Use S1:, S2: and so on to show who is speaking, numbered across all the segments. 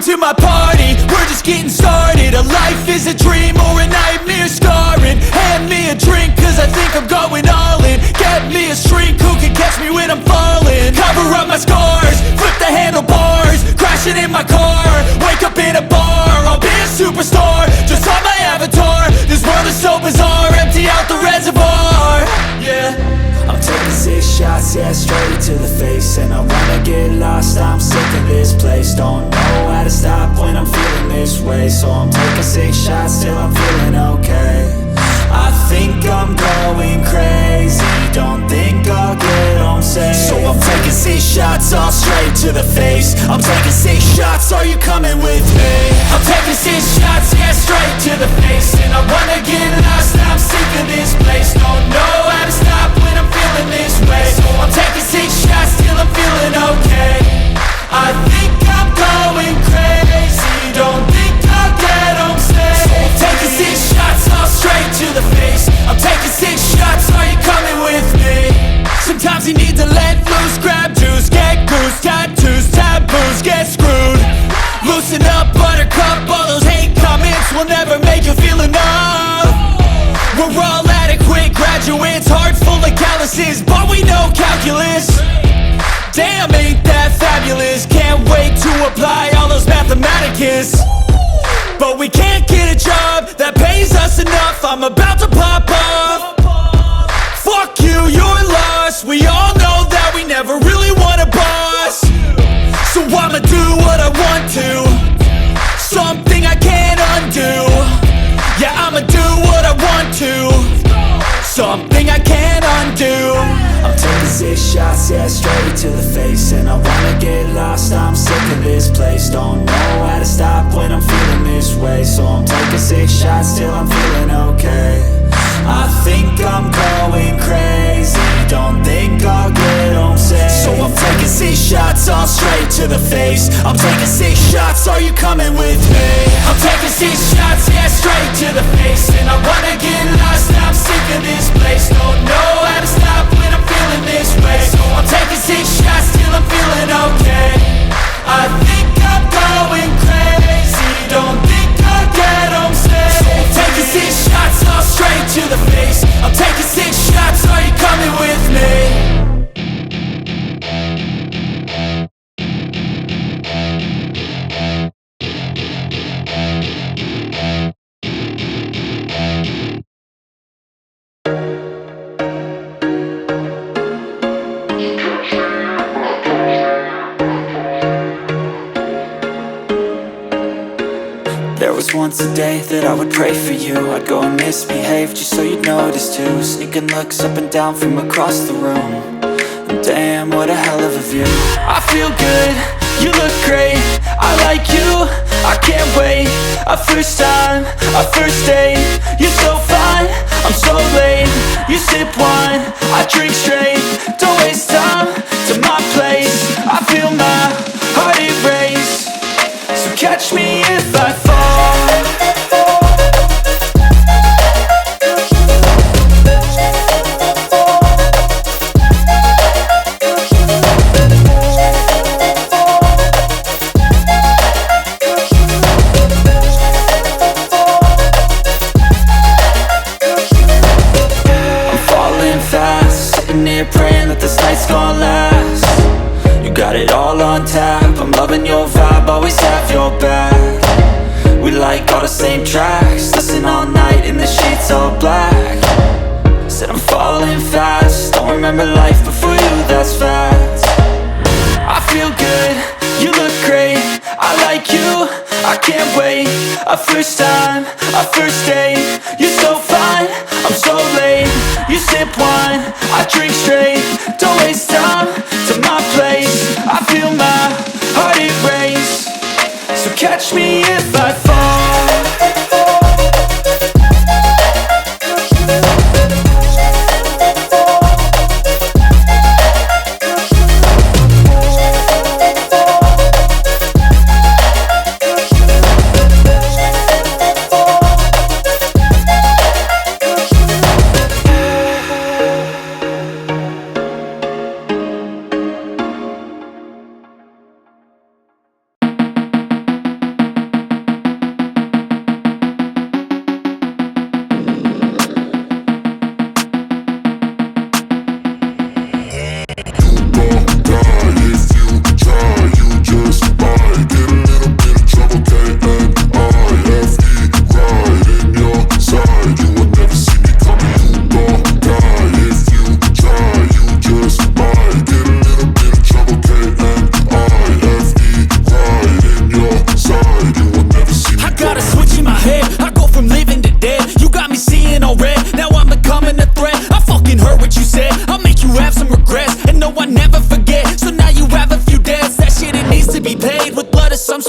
S1: to my party, we're just getting started. A life is a dream or a nightmare scarring. Hand me a drink cause I think I'm going all in. Get me a shrink who can catch me when I'm falling. Cover up my scars, flip the handlebars, crashing in my car, wake up in a bar. I'll be a superstar, just on my avatar. This world is so bizarre, empty out the reservoir. Yeah, I'm taking 6 shots, yeah, straight to the face. And I wanna get lost, I'm sick of this place. Don't know how to stop when I'm feeling this way. So I'm taking 6 shots till I'm feeling okay. I think I'm going crazy, don't think I'll get home safe. So I'm taking 6 shots, all straight to the face. I'm taking 6 shots, are you coming with me? I'm taking 6 shots, yeah, straight to the face. And I wanna get lost, I'm sick of this place. Don't know how to stop when I'm feeling this way. So I'm taking 6 shots till I'm feeling okay. I think I'm going crazy, don't think I'll get home safe. So I'm taking 6 shots, all straight to the face. I'm taking 6 shots, are you coming with me? Sometimes you need to let loose, grab juice, get goose, tattoos, taboos, get screwed. Loosen up, buttercup, all those hate comments will never make you feel enough. We're all adequate graduates, heart full of calluses, but we know calculus. Damn, ain't that fabulous? Can't wait to apply all those mathematicus. But we can't get a job that pays us enough. I'm about to pop off. Fuck you, you're lost. We all know that we never really want a boss. So I'ma do what I want to, something I can't undo. Yeah, I'ma do what I want to, something I can't undo. I'm taking 6 shots, yeah, straight to the face. And I wanna get lost, I'm sick of this place. Don't know how to stop when I'm feeling this way. So I'm taking 6 shots till I'm feeling okay. I think I'm going crazy, don't think I'll get home safe. So I'm taking 6 shots, all straight to the face. I'm taking 6 shots, are you coming with me? I'm taking 6 shots, yeah, straight to the face. And I wanna get lost, I'm sick of this place. Don't know how to stop when I'm feeling this way. So I'm taking 6 shots till I'm feeling okay. I think I'm going crazy, don't think I'll get home safe. So I'm taking 6 shots, all straight to the face. I'm taking 6 shots, are you coming with me? There was once a day that I would pray for you. I'd go and misbehave just so you'd notice too. Sneaking looks up and down from across the room. And damn, what a hell of a view. I feel good, you look great, I like you, I can't wait. A first time, a first date. You're so fine, I'm so late. You sip wine, I drink straight. Don't waste time to my place. I feel my heart erase. So catch me if I fall. I'm falling fast, sitting here praying that this night's gonna last. You got it all on tap, I'm loving your vibe, always have your back. We like all the same tracks, listen all night in the sheets all black. Said I'm falling fast, don't remember life before you, that's fact. I feel good, you look great, I like you, I can't wait. A first time, a first date. You're so fine, I'm so late. You sip wine, I drink straight. Don't waste time to my place. I feel my heart erase. So catch me if I fall.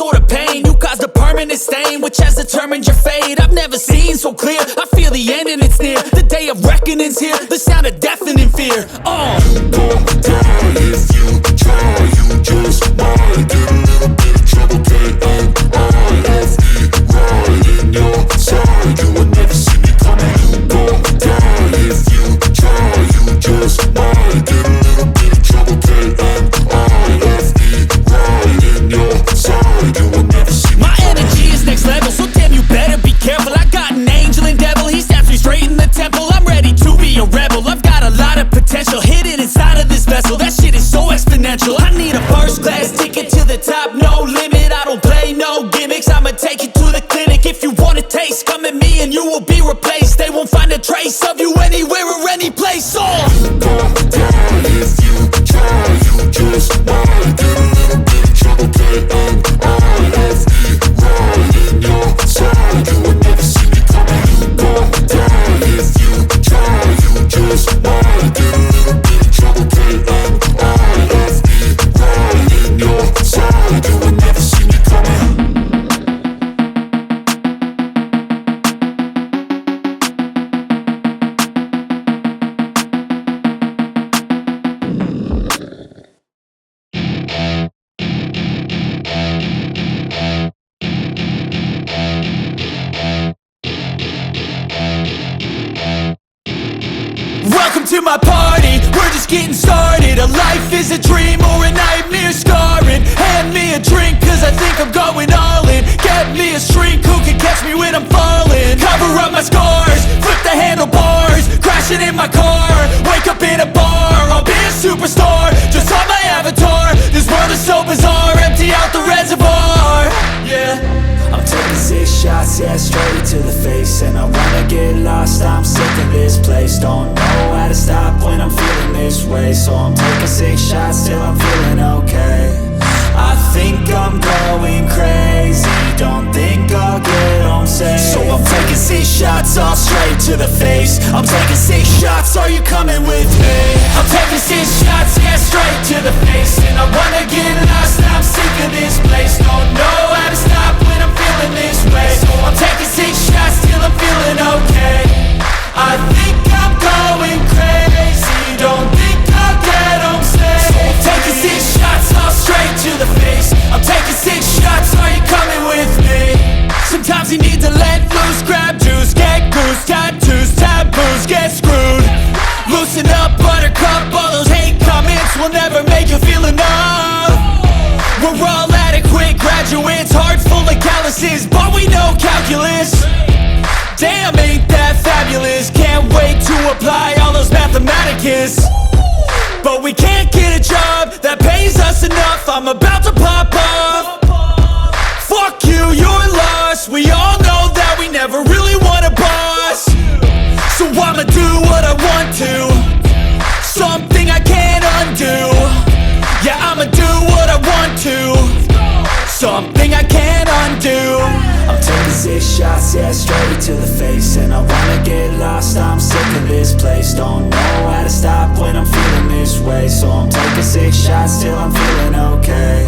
S1: sort of pain. You caused a permanent stain, which has determined your fate. I've never seen so clear, I feel the end and it's near. The day of reckoning's here, the sound of deafening fear.
S2: You gon' die if you try, you just might get a little bit of trouble, K-N-I-F-E, right in your side, you would never see me coming. You gon' die if you try, you just might get a little bit of trouble, K-N-I-F-E, right in your side, you would never see me
S1: My energy is next level, so damn you better be careful. I got an angel and devil, he snaps me straight in the temple. I'm ready to be a rebel, I've got a lot of potential hidden inside of this vessel. That shit is so exponential. I need a first class ticket to the top, no limit. I don't play no gimmicks, I'ma take you to the clinic. If you want a taste, come at me and you will be replaced. They won't find a trace of you anywhere or any place.
S2: You gon' die if you try, you just might get a little bit of trouble, K-N-I-F-E, right in your side, you would never see me coming. You gon' die if you try, you just might get a little bit of trouble, K-N-I-F-E, right in your side, you would never see me coming.
S1: Welcome to my party, we're just getting started. A life is a dream or a nightmare scarring. Hand me a drink cause I think I'm going all in. Get me a shrink who can catch me when I'm falling. Cover up my scars, flip the handlebars, crashing in my car, wake up in a bar. I'll be a superstar, just on my avatar. This world is so bizarre, empty out the reservoir. Yeah,
S3: I'm taking 6 shots, yeah, straight to the face. And I wanna get lost, I'm sick of this place. Don't know how to stop when I'm feeling this way. So I'm taking 6 shots till I'm feeling okay. I think I'm going crazy, don't think I'll get home safe.
S1: so I'm taking 6 shots all straight to the face. I'm taking 6 shots, are you coming with me? I'm taking 6 shots, yeah, straight to the face. And I wanna get lost, I'm sick of this place. Don't know how to stop when I'm feeling this way. So I'm taking 6 shots till I'm feeling okay. I think I'm going crazy, don't think I'll get home safe. So I'm taking 6 shots all straight to the face. I'm taking 6 shots, are you coming with me? Sometimes you need to let loose, grab juice, get goose, tattoos, taboos, get screwed. Loosen up, buttercup, all those hate comments will never make you feel enough. We're all adequate graduates, hearts full of calluses, but we know calculus. Damn, ain't that fabulous? Can't wait to apply all those mathematicus. But we can't get a job that pays us enough. I'm about to pop off. Fuck you, you're lost. We all know that we never really want a boss. So I'ma do what I want to, something I can't undo. Yeah, I'ma do what I want to, something I can't undo.
S3: I'm taking 6 shots, yeah, straight to the face. And I wanna get lost, I'm sick of this place. Don't know how to stop when I'm feeling this way. So I'm taking 6 shots till I'm feeling okay.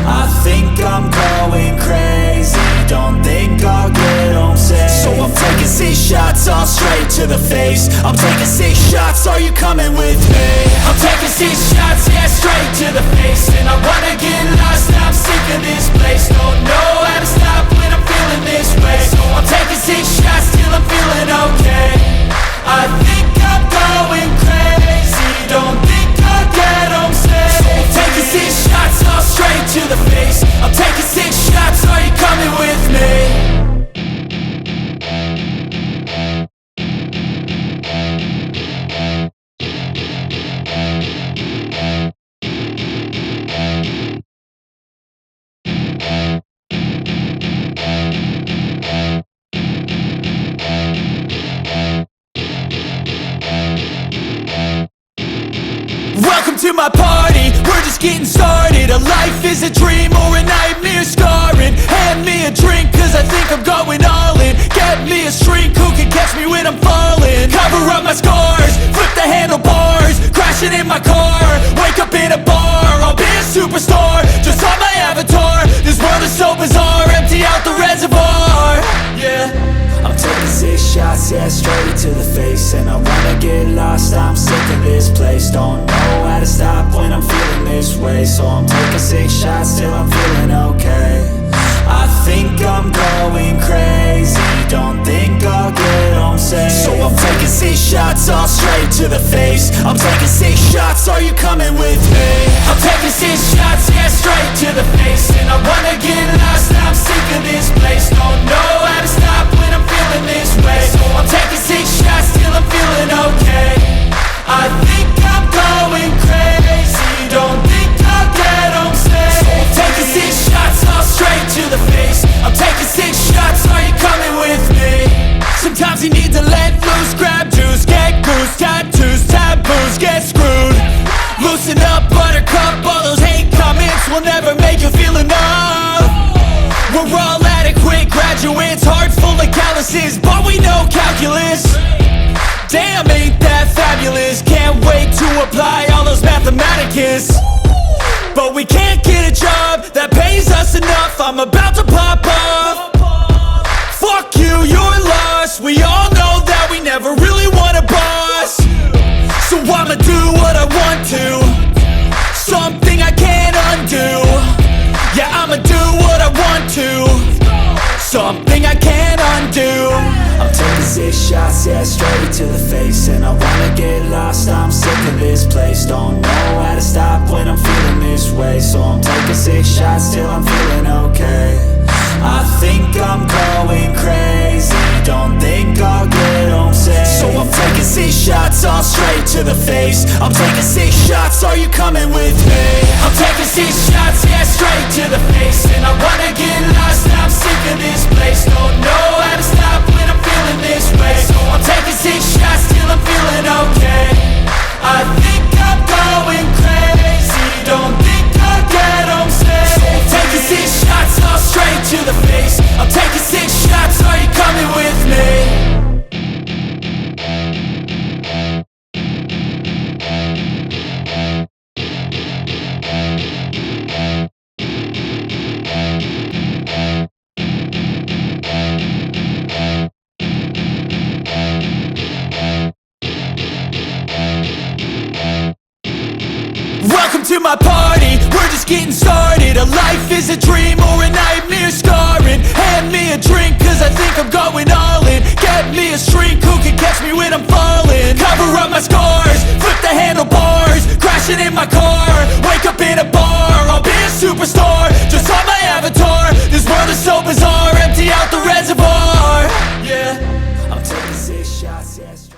S3: I think I'm going crazy, don't think I'll get home safe.
S1: So I'm taking 6 shots all straight to the face. I'm taking 6 shots, are you coming with me? I'm taking 6 shots, yeah, straight to the face. And I wanna get lost, I'm sick of this place. Don't know how to stop when I'm feeling this way. So I'm taking 6 shots till I'm feeling okay. I think I'm going crazy, don't think I'll get home safe. So I'm taking 6 shots all straight to the face. I'm taking 6 shots, are you coming with me? Welcome to my party, we're just getting started. A life is a dream or a nightmare scarring. Hand me a drink cause I think I'm going all in. Get me a shrink who can catch me when I'm falling. Cover up my scars, flip the handlebars, crashing in my car, wake up in a bar. I'll be a superstar, just on my avatar. This world is so
S3: straight to the face. And I wanna get lost, I'm sick of this place. Don't know how to stop when I'm feeling this way. So I'm taking 6 shots till I'm feeling okay. I think I'm going crazy, don't think I'll get home safe. So I'm taking 6 shots all straight to the face. I'm taking 6 shots, are you coming with me? I'm taking 6 shots, yeah, straight to the face. And I wanna get lost, I'm sick of this place. Don't know how to stop when I'm feeling this way. So I'm taking 6 shots till I'm feeling okay. I think I'm going crazy, don't think I'll get home safe. So I'm taking 6 shots all straight to the face. I'm taking 6 shots, are you coming with me? Sometimes you need to let loose, grab juice, get goose, tattoos, taboos, get screwed. Loosen up, buttercup, all those hate comments will never make you feel enough. We're all adequate graduates, heart full of calluses, but we know calculus. Damn, ain't that fabulous? Can't wait to apply all those mathematicus. But we can't get a job that pays us enough. I'm about to pop off. Fuck you, you're lost. We all know that we never really want a boss. So I'ma do what I want to, something I can't undo. Yeah, I'ma do what I want to, something I can't undo. I'm taking 6 shots, yeah, straight to the face. And I wanna get lost, I'm sick of this place. Don't know how to stop when I'm feeling this way. So I'm taking 6 shots till I'm feeling okay. I think I'm going crazy, don't think I'll get home safe. So I'm taking 6 shots all straight to the face. I'm taking 6 shots, are you coming with me? I'm taking 6 shots, yeah, straight to the face. And I wanna get lost, I'm sick of this place. Don't know how to stop when I'm feeling this way. So I'm taking 6 shots till I'm feeling okay. I think I'm going crazy, don't think I'll get home safe. So I'm taking 6 shots all straight to the face. I'm taking 6 shots, are you coming with me? Welcome to my party, we're just getting started. A life is a dream or a nightmare scarring. Hand me a drink cause I think I'm going all in. Get me a shrink who can catch me when I'm falling. Cover up my scars, flip the handlebars, crashing in my car, wake up in a bar. I'll be a superstar, just on my avatar. This world is so bizarre, empty out the reservoir. Yeah, I'm taking 6 shots, yeah.